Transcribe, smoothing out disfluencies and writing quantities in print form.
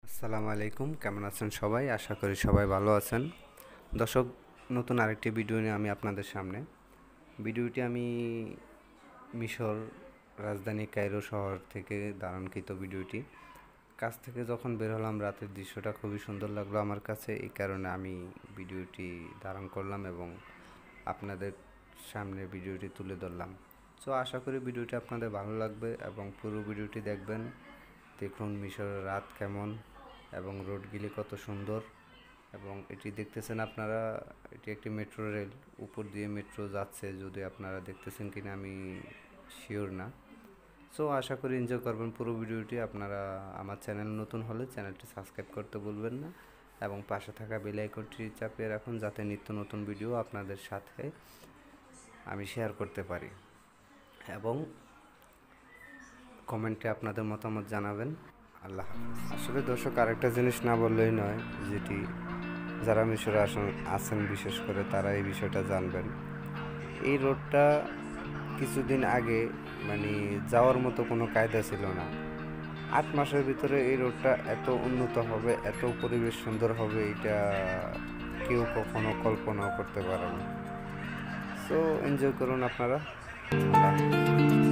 আসসালামু আলাইকুম, কেমন আছেন সবাই? আশা করি সবাই ভালো আছেন। দর্শক, নতুন আরেকটি ভিডিও নিয়ে আমি আপনাদের সামনে। ভিডিওটি আমি মিশর রাজধানী কায়রো শহর থেকে ধারণকৃত ভিডিওটি। কাছ থেকে যখন বের হলাম, রাতের দৃশ্যটা খুবই সুন্দর লাগলো আমার কাছে, এই কারণে আমি ভিডিওটি ধারণ করলাম এবং আপনাদের সামনে ভিডিওটি তুলে ধরলাম। সো আশা করি ভিডিওটি আপনাদের ভালো লাগবে এবং পুরো ভিডিওটি দেখবেন। দেখুন মিশরের রাত কেমন এবং রোডগুলি কত সুন্দর। এবং এটি দেখতেছেন আপনারা, এটি একটি মেট্রো রেল, উপর দিয়ে মেট্রো যাচ্ছে, যদি আপনারা দেখতেছেন কিনা আমি শিওর না। সো আশা করি এনজয় করবেন পুরো ভিডিওটি। আপনারা আমার চ্যানেল নতুন হলে চ্যানেলটি সাবস্ক্রাইব করতে ভুলবেন না এবং পাশে থাকা বেল আইকনটি চাপিয়ে রাখুন, যাতে নিত্য নতুন ভিডিও আপনাদের সাথে আমি শেয়ার করতে পারি। এবং কমেন্টে আপনাদের মতামত জানাবেন। আল্লাহ হাফেজ। আসলে দর্শক, আরেকটা জিনিস না বললেই নয়, যেটি যারা মিশরে আছেন বিশেষ করে তারা এই বিষয়টা জানবেন। এই রোডটা কিছুদিন আগে মানে যাওয়ার মতো কোনো কায়দা ছিল না। 8 মাসের ভিতরে এই রোডটা এত উন্নত হবে, এত পরিবেশ সুন্দর হবে, এটা কেউ কখনো কল্পনাও করতে পারে না। সো এনজয় করুন আপনারা। আল্লাহ হাফেজ।